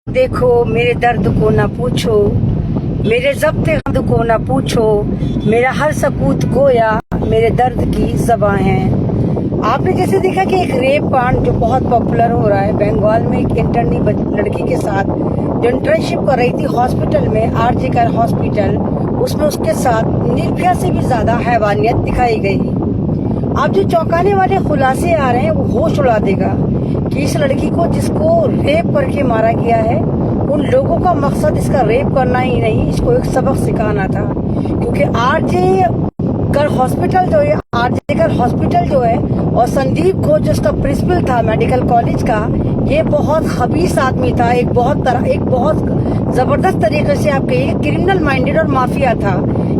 देखो मेरे दर्द को ना पूछो, मेरे ज़ब्ते दर्द को ना पूछो, मेरा हर सकूत गोया मेरे दर्द की ज़बां है। आपने जैसे देखा कि एक रेप कांड जो बहुत पॉपुलर हो रहा है बंगाल में, एक इंटर्नी लड़की के साथ जो इंटर्नशिप कर रही थी हॉस्पिटल में, आरजे कर हॉस्पिटल, उसमें उसके साथ निर्भया से भी ज्यादा हैवानियत दिखाई गई। अब जो चौंकाने वाले खुलासे आ रहे हैं वो होश उड़ा देगा कि इस लड़की को जिसको रेप करके मारा गया है, उन लोगों का मकसद इसका रेप करना ही नहीं, इसको एक सबक सिखाना था। क्योंकि आरजे कर हॉस्पिटल जो है, आरजे कर हॉस्पिटल जो है, और संदीप घोष जो उसका प्रिंसिपल था मेडिकल कॉलेज का, ये बहुत खबीस आदमी था। एक बहुत जबरदस्त तरीके से आप कहिए क्रिमिनल माइंडेड और माफिया था।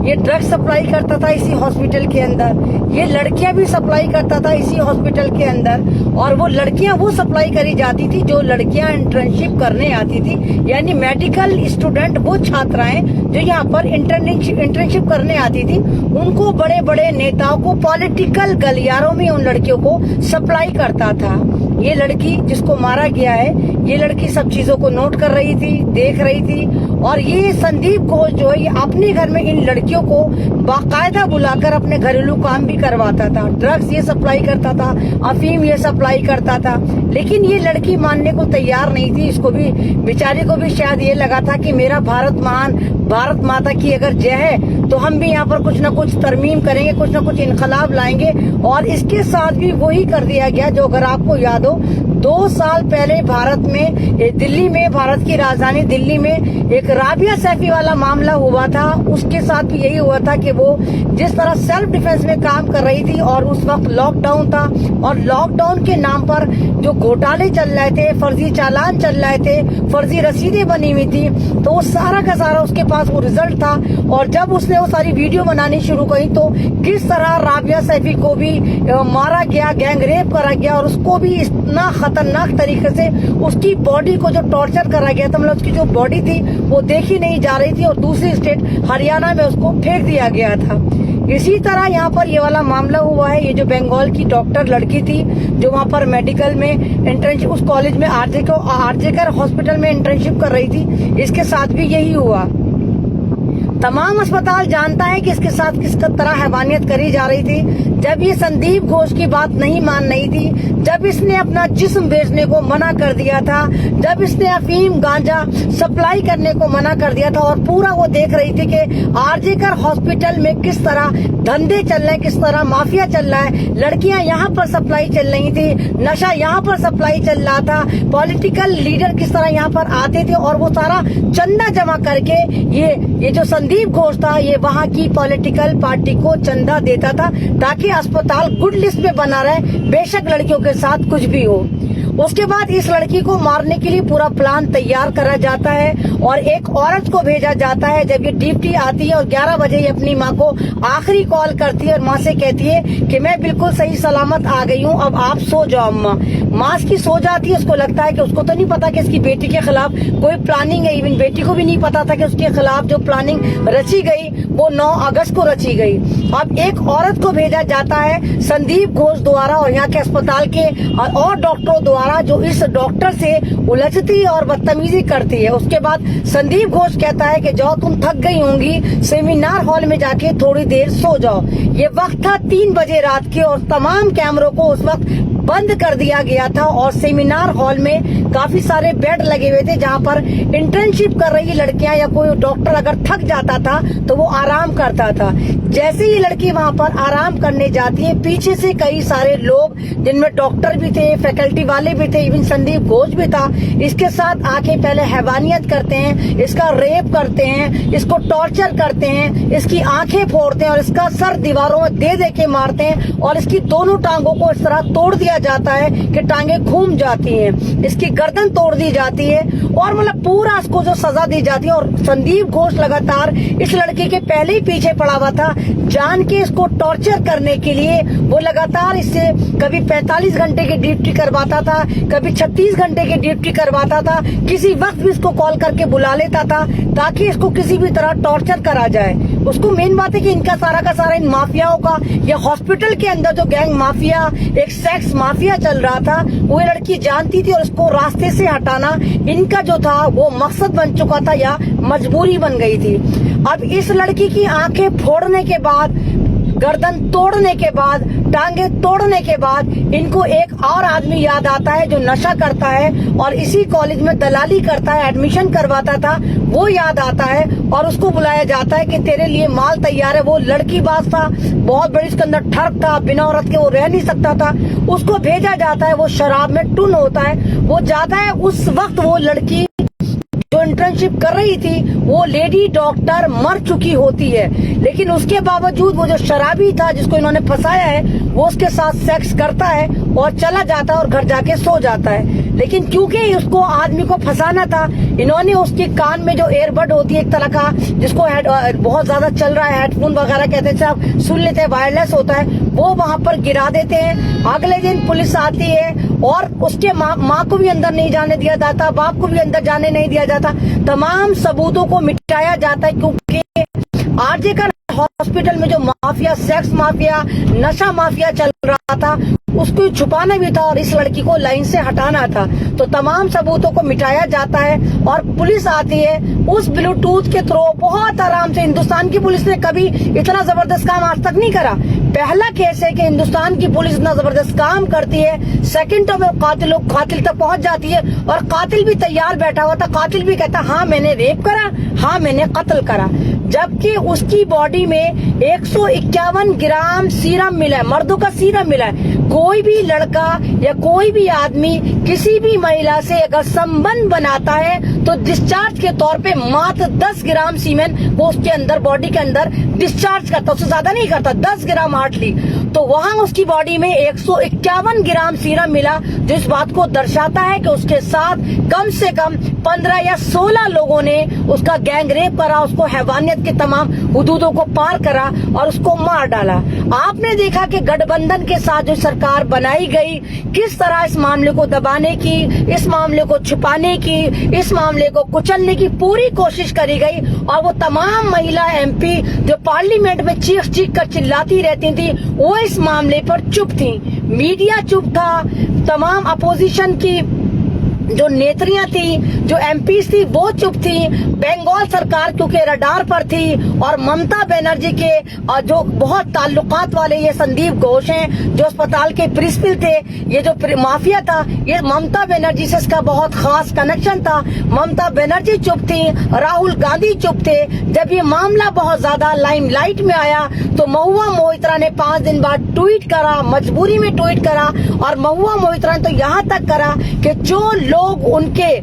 ये ड्रग सप्लाई करता था इसी हॉस्पिटल के अंदर, ये लड़कियां भी सप्लाई करता था इसी हॉस्पिटल के अंदर, और वो लड़कियां वो सप्लाई करी जाती थी जो लड़कियां इंटर्नशिप करने आती थी, यानी मेडिकल स्टूडेंट, वो छात्राएं जो यहाँ पर इंटर्नशिप करने आती थी, उनको बड़े बड़े नेताओं को पॉलिटिकल गलियारों में उन लड़कियों को सप्लाई करता था। ये लड़की जिसको मारा गया है, ये लड़की सब चीजों को नोट कर रही थी, देख रही थी, और ये संदीप घोष जो है, ये अपने घर में इन लड़कियों को बाकायदा बुलाकर अपने घरेलू काम भी करवाता था। ड्रग्स ये सप्लाई करता था, अफीम ये सप्लाई करता था, लेकिन ये लड़की मानने को तैयार नहीं थी। इसको भी, बेचारे को भी शायद ये लगा था कि मेरा भारत महान, भारत माता की अगर जय है तो हम भी यहाँ पर कुछ न कुछ तरमीम करेंगे, कुछ न कुछ इनकलाब लाएंगे। और इसके साथ भी वही कर दिया गया जो अगर आपको याद हो 2 साल पहले भारत में, दिल्ली में, भारत की राजधानी दिल्ली में एक राबिया सैफी वाला मामला हुआ था। उसके साथ भी यही हुआ था कि वो जिस तरह सेल्फ डिफेंस में काम कर रही थी, और उस वक्त लॉकडाउन था, और लॉकडाउन के नाम पर जो घोटाले चल रहे थे, फर्जी चालान चल रहे थे, फर्जी रसीदें बनी हुई थी, तो वो सारा का सारा उसके पास वो रिजल्ट था। और जब उसने वो सारी वीडियो बनानी शुरू की तो किस तरह राबिया सैफी को भी मारा गया, गैंग रेप करा गया, और उसको भी इतना खतरनाक तरीके से उसकी बॉडी को जो टॉर्चर करा गया था, मतलब उसकी जो बॉडी थी वो देखी नहीं जा रही थी, और दूसरी स्टेट हरियाणा में उसको फेंक दिया गया था। इसी तरह यहाँ पर ये वाला मामला हुआ है। ये जो बंगाल की डॉक्टर लड़की थी जो वहाँ पर मेडिकल में इंटर्नशिप, उस कॉलेज में आरजे कर हॉस्पिटल में इंटर्नशिप कर रही थी, इसके साथ भी यही हुआ। तमाम अस्पताल जानता है कि इसके साथ किस तरह हैवानियत करी जा रही थी। जब ये संदीप घोष की बात नहीं मान रही थी, जब इसने अपना जिस्म बेचने को मना कर दिया था, जब इसने अफीम गांजा सप्लाई करने को मना कर दिया था, और पूरा वो देख रही थी कि आरजे कर हॉस्पिटल में किस तरह धंधे चल रहे हैं, किस तरह माफिया चल रहा है, लड़कियां यहाँ पर सप्लाई चल रही थी, नशा यहाँ पर सप्लाई चल रहा था, पॉलिटिकल लीडर किस तरह यहाँ पर आते थे, और वो सारा चंदा जमा करके ये जो संदीप घोष था, ये वहाँ की पॉलिटिकल पार्टी को चंदा देता था ताकि अस्पताल गुड लिस्ट में बना रहे, बेशक लड़कियों के साथ कुछ भी हो। उसके बाद इस लड़की को मारने के लिए पूरा प्लान तैयार करा जाता है, और एक औरत को भेजा जाता है। जब ये ड्यूटी आती है और 11 बजे ये अपनी माँ को आखिरी कॉल करती है, और माँ से कहती है कि मैं बिल्कुल सही सलामत आ गई हूँ, अब आप सो जाओ अम्मा। माँ की सो जाती है। उसको लगता है कि उसको तो नहीं पता कि इसकी बेटी के खिलाफ कोई प्लानिंग है, इवन बेटी को भी नहीं पता था कि उसके खिलाफ जो प्लानिंग रची गई वो 9 अगस्त को रची गई। अब एक औरत को भेजा जाता है संदीप घोष द्वारा, और यहाँ के अस्पताल के और डॉक्टरों द्वारा, जो इस डॉक्टर से उलझती और बदतमीजी करती है। उसके बाद संदीप घोष कहता है कि जाओ, तुम थक गई होंगी, सेमिनार हॉल में जाके थोड़ी देर सो जाओ। ये वक्त था 3 बजे रात के, और तमाम कैमरों को उस वक्त बंद कर दिया गया था, और सेमिनार हॉल में काफी सारे बेड लगे हुए थे जहाँ पर इंटर्नशिप कर रही लड़कियां या कोई डॉक्टर अगर थक जाता था तो वो आराम करता था। जैसे ही लड़की वहाँ पर आराम करने जाती है, पीछे से कई सारे लोग, जिनमें डॉक्टर भी थे, फैकल्टी वाले भी थे, इवन संदीप घोष भी था, इसके साथ आके पहले हैवानियत करते हैं, इसका रेप करते हैं, इसको टॉर्चर करते हैं, इसकी आंखें फोड़ते हैं, और इसका सर दीवारों में दे दे के मारते हैं, और इसकी दोनों टांगों को इस तरह तोड़ दिया जाता है कि टांगे घूम जाती हैं, इसकी गर्दन तोड़ दी जाती है, और मतलब पूरा इसको जो सजा दी जाती है। और संदीप घोष लगातार इस लड़की के पहले ही पीछे पड़ा हुआ था, जान के इसको टॉर्चर करने के लिए। वो लगातार इससे कभी 45 घंटे की ड्यूटी करवाता था, कभी 36 घंटे की ड्यूटी करवाता था, किसी वक्त भी इसको कॉल करके बुला लेता था ताकि इसको किसी भी तरह टॉर्चर करा जाए। उसको मेन बात है कि इनका सारा का सारा इन माफियाओं का, या हॉस्पिटल के अंदर जो गैंग माफिया, एक सेक्स माफिया चल रहा था, वो लड़की जानती थी, और उसको रास्ते से हटाना इनका जो था वो मकसद बन चुका था या मजबूरी बन गई थी। अब इस लड़की की आंखें फोड़ने के बाद, गर्दन तोड़ने के बाद, टांगे तोड़ने के बाद इनको एक और आदमी याद आता है जो नशा करता है और इसी कॉलेज में दलाली करता है, एडमिशन करवाता था, वो याद आता है और उसको बुलाया जाता है कि तेरे लिए माल तैयार है। वो लड़कीबाज था, बहुत बड़ी, उसके अंदर ठर्क था, बिना औरत के वो रह नहीं सकता था। उसको भेजा जाता है, वो शराब में टुन होता है, वो जाता है। उस वक्त वो लड़की जो इंटर्नशिप कर रही थी वो लेडी डॉक्टर मर चुकी होती है, लेकिन उसके बावजूद वो जो शराबी था जिसको इन्होंने फंसाया है वो उसके साथ सेक्स करता है और चला जाता है और घर जाके सो जाता है। लेकिन क्योंकि उसको आदमी को फंसाना था, इन्होंने उसके कान में जो एयरबड होती है एक तरह का, जिसको बहुत ज्यादा चल रहा है, हेडफोन वगैरह कहते हैं, आप सुन लेते हैं, वायरलेस होता है, वो वहां पर गिरा देते हैं। अगले दिन पुलिस आती है और उसके माँ को भी अंदर नहीं जाने दिया जाता, बाप को भी अंदर जाने नहीं दिया जाता, तमाम सबूतों को मिटाया जाता है। क्योंकि आरजे का हॉस्पिटल में जो माफिया, सेक्स माफिया, नशा माफिया चल रहा था, उसको छुपाना भी था और इस लड़की को लाइन से हटाना था। तो तमाम सबूतों को मिटाया जाता है और पुलिस आती है उस ब्लूटूथ के थ्रू, बहुत आराम से। हिंदुस्तान की पुलिस ने कभी इतना जबरदस्त काम आज तक नहीं करा। पहला केस है कि हिंदुस्तान की पुलिस इतना जबरदस्त काम करती है, सेकंडों में कातिल तक पहुंच जाती है और कातिल भी तैयार बैठा हुआ था। कातिल भी कहता हाँ मैंने रेप करा, हाँ मैंने कत्ल करा, जबकि उसकी बॉडी में 151 ग्राम सीरम मिला है, मर्दों का सीरम मिला है। कोई भी लड़का या कोई भी आदमी किसी भी महिला से अगर संबंध बनाता है तो डिस्चार्ज के तौर पे मात्र 10 ग्राम सीमेन वो उसके अंदर, बॉडी के अंदर डिस्चार्ज करता, उससे ज्यादा नहीं करता, 10 ग्राम हार्डली। तो वहां उसकी बॉडी में 151 ग्राम सीरम मिला, जो इस बात को दर्शाता है कि उसके साथ कम से कम 15 या 16 लोगों ने उसका गैंग रेप करा, उसको हैवानियत के तमाम हुदूदों को पार करा और उसको मार डाला। आपने देखा कि गठबंधन के साथ जो सरकार बनाई गई, किस तरह इस मामले को दबाने की, इस मामले को छुपाने की, इस मामले को कुचलने की पूरी कोशिश करी गई। और वो तमाम महिला एमपी जो पार्लियामेंट में चीख चीख कर चिल्लाती रहती थी, वो इस मामले पर चुप थी। मीडिया चुप था, तमाम अपोजिशन की जो नेत्रियां थी, जो एमपीज थी, वो चुप थी। बंगाल सरकार क्योंकि रडार पर थी और ममता बनर्जी के जो बहुत ताल्लुकात वाले ये संदीप घोष हैं, जो अस्पताल के प्रिंसिपल थे, ये जो माफिया था, ये ममता बनर्जी से इसका बहुत खास कनेक्शन था। ममता बनर्जी चुप थी, राहुल गांधी चुप थे। जब ये मामला बहुत ज्यादा लाइमलाइट में आया तो महुआ मोइत्रा ने 5 दिन बाद ट्वीट करा, मजबूरी में ट्वीट करा। और महुआ मोइत्रा ने तो यहाँ तक करा कि जो लोग उनके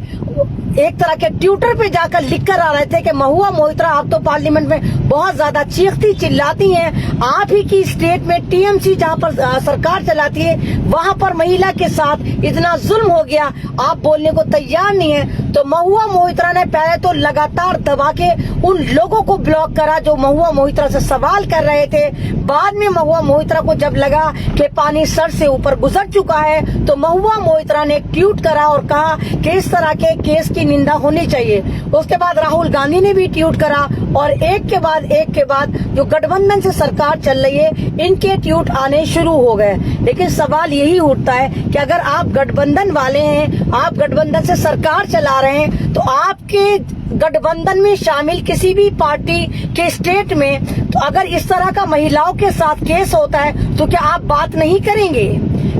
एक तरह के ट्विटर पे जाकर लिख कर आ रहे थे कि महुआ मोइत्रा आप तो पार्लियामेंट में बहुत ज्यादा चीखती चिल्लाती हैं, आप ही की स्टेट में टीएमसी जहां पर सरकार चलाती है वहां पर महिला के साथ इतना जुल्म हो गया, आप बोलने को तैयार नहीं है। तो महुआ मोइत्रा ने पहले तो लगातार दबा के उन लोगों को ब्लॉक करा जो महुआ मोइत्रा से सवाल कर रहे थे। बाद में महुआ मोइत्रा को जब लगा कि पानी सर से ऊपर गुजर चुका है तो महुआ मोइत्रा ने ट्वीट करा और कहा कि इस तरह के केस की निंदा होनी चाहिए। उसके बाद राहुल गांधी ने भी ट्वीट करा और एक के बाद जो गठबंधन से सरकार चल रही है इनके ट्वीट आने शुरू हो गए। लेकिन सवाल यही उठता है कि अगर आप गठबंधन वाले हैं, आप गठबंधन से सरकार चला रहे हैं, तो आपके गठबंधन में शामिल किसी भी पार्टी के स्टेट में तो अगर इस तरह का महिलाओं के साथ केस होता है तो क्या आप बात नहीं करेंगे?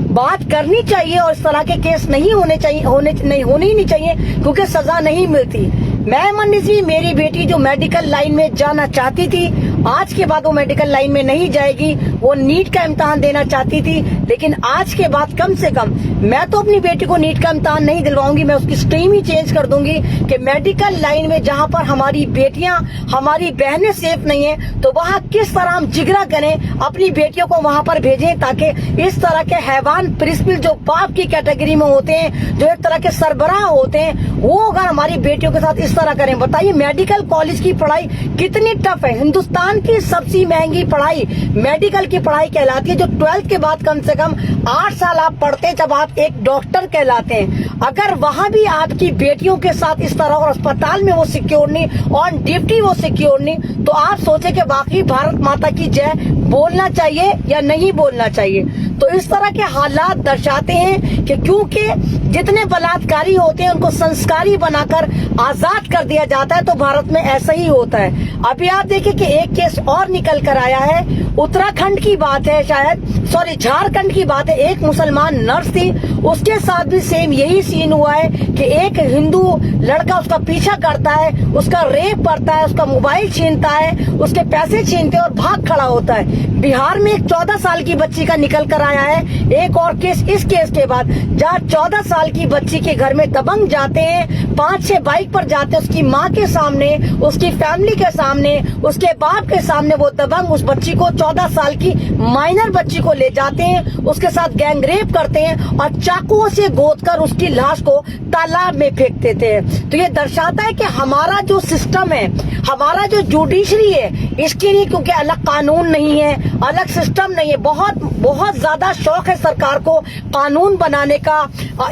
बात करनी चाहिए और इस तरह के केस नहीं होने चाहिए, होने ही नहीं चाहिए, क्योंकि सजा नहीं मिलती। मैं मनस्वी, मेरी बेटी जो मेडिकल लाइन में जाना चाहती थी, आज के बाद वो मेडिकल लाइन में नहीं जाएगी। वो नीट का इम्तिहान देना चाहती थी, लेकिन आज के बाद कम से कम मैं तो अपनी बेटी को नीट का इम्तिहान नहीं दिलवाऊंगी, मैं उसकी स्ट्रीम ही चेंज कर दूंगी कि मेडिकल लाइन में जहां पर हमारी बेटियां, हमारी बहनें सेफ नहीं है, तो वहां किस तरह हम जिगरा करें, अपनी बेटियों को वहां पर भेजें ताकि इस तरह के हैवान प्रिंसिपल जो बाप की कैटेगरी में होते हैं, जो एक तरह के सरबराह होते हैं, वो अगर हमारी बेटियों के साथ इस तरह करें। बताइए मेडिकल कॉलेज की पढ़ाई कितनी टफ है। हिंदुस्तान की सबसे महंगी पढ़ाई मेडिकल की पढ़ाई कहलाती है, जो 12th के बाद कम से कम 8 साल आप पढ़ते हैं, जब आप एक डॉक्टर कहलाते हैं। अगर वहां भी आपकी बेटियों के साथ इस तरह, और अस्पताल में वो सिक्योर नहीं, ऑन ड्यूटी वो सिक्योर नहीं, तो आप सोचे कि बाकी भारत माता की जय बोलना चाहिए या नहीं बोलना चाहिए। तो इस तरह के हालात दर्शाते हैं कि क्योंकि जितने बलात्कारी होते हैं उनको संस्कारी बनाकर आजाद कर दिया जाता है, तो भारत में ऐसा ही होता है। अभी आप देखिए कि एक केस और निकल कर आया है, उत्तराखंड की बात है, शायद सॉरी झारखंड की बात है। एक मुसलमान नर्स थी, उसके साथ भी सेम यही सीन हुआ है कि एक हिंदू लड़का उसका पीछा करता है, उसका रेप करता है, उसका मोबाइल छीनता है, उसके पैसे छीनते और भाग खड़ा होता है। बिहार में एक 14 साल की बच्ची का निकल कर आया है एक और केस इस केस के बाद, जहाँ 14 साल की बच्ची के घर में दबंग जाते हैं, 5-6 बाइक पर जाते हैं, उसकी माँ के सामने, उसकी फैमिली के सामने, उसके बाप के सामने वो दबंग उस बच्ची को, 14 साल की माइनर बच्ची को ले जाते हैं, उसके साथ गैंग रेप करते हैं और चाकुओं से गोदकर उसकी लाश को तालाब में फेंक देते हैं। तो ये दर्शाता है कि हमारा जो सिस्टम है, हमारा जो जुडिशरी है, इसके लिए क्योंकि अलग कानून नहीं है, अलग सिस्टम नहीं है, बहुत ज्यादा शौक है सरकार को कानून बनाने का,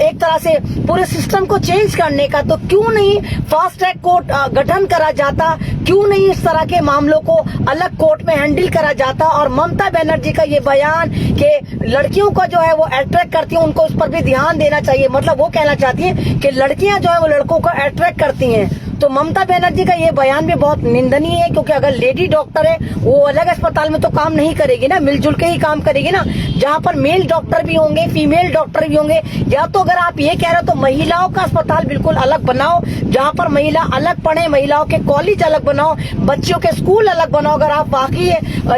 एक तरह से पूरे सिस्टम को चेंज करने का। तो क्यों नहीं फास्ट ट्रैक कोर्ट गठन करा जाता, क्यों नहीं इस तरह के मामलों को अलग कोर्ट में हैंडल करा जाता। और ममता बनर्जी का ये बयान कि लड़कियों का जो है वो अट्रैक्ट करती है, उनको उस पर भी ध्यान देना चाहिए। मतलब वो कहना चाहती है कि लड़कियां जो है वो लड़कों को अट्रैक्ट करती हैं। तो ममता बनर्जी का ये बयान भी बहुत निंदनीय है, क्योंकि अगर लेडी डॉक्टर है वो अलग अस्पताल में तो काम नहीं करेगी ना, मिलजुल के ही काम करेगी ना, जहाँ पर मेल डॉक्टर भी होंगे, फीमेल डॉक्टर भी होंगे। या तो अगर आप ये कह रहे हो तो महिलाओं का अस्पताल बिल्कुल अलग बनाओ, जहाँ पर महिला अलग पढ़े, महिलाओं के कॉलेज अलग बनाओ, बच्चियों के स्कूल अलग बनाओ। अगर आप वाकई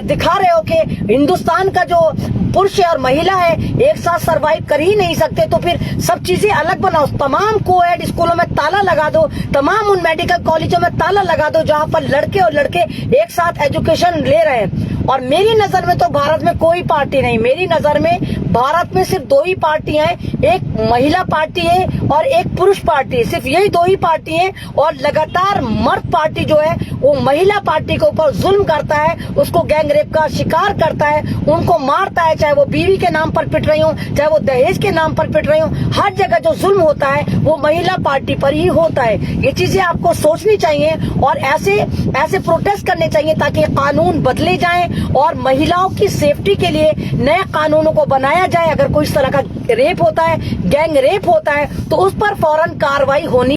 दिखा रहे हो कि हिंदुस्तान का जो पुरुष और महिला है एक साथ सरवाइव कर ही नहीं सकते, तो फिर सब चीजें अलग बनाओ। तमाम कोएड स्कूलों में ताला लगा दो, तमाम उन मेडिकल कॉलेजों में ताला लगा दो जहां पर लड़के और लड़के एक साथ एजुकेशन ले रहे हैं। और मेरी नजर में तो भारत में कोई पार्टी नहीं, मेरी नजर में भारत में सिर्फ 2 ही पार्टियां हैं, एक महिला पार्टी है और एक पुरुष पार्टी है, सिर्फ यही 2 ही पार्टी हैं। और लगातार मर्द पार्टी जो है वो महिला पार्टी के ऊपर जुल्म करता है, उसको गैंग रेप का शिकार करता है, उनको मारता है, चाहे वो बीवी के नाम पर पिट रही हो, चाहे वो दहेज के नाम पर पिट रही हो, हर जगह जो जुल्म होता है वो महिला पार्टी पर ही होता है। ये चीजें आपको सोचनी चाहिए और ऐसे प्रोटेस्ट करने चाहिए ताकि कानून बदले जाएं और महिलाओं की सेफ्टी के लिए नए कानूनों को बनाया जाए। अगर कोई इस तरह का रेप होता है, गैंग रेप होता है, तो उस पर फौरन कार्रवाई होनी